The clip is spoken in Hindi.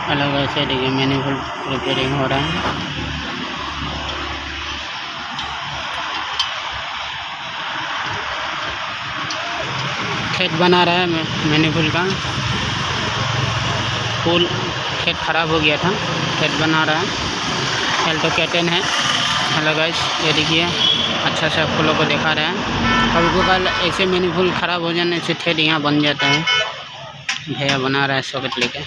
अलग ऐसे देखिए मैनिफोल्ड रिपेयरिंग हो रहा है। खेत बना रहा है मैनिफोल्ड का, फुल खेत ख़राब हो गया था, खेत बना रहा है। एल्टो K10 है। हेलो गाइस, ये देखिए अच्छा से आप लोगों को दिखा रहे हैं। कभी कभार ऐसे मैनिफोल्ड ख़राब हो जाने से थ्रेड यहाँ बन जाता है। भैया बना रहा है सॉकेट लेके।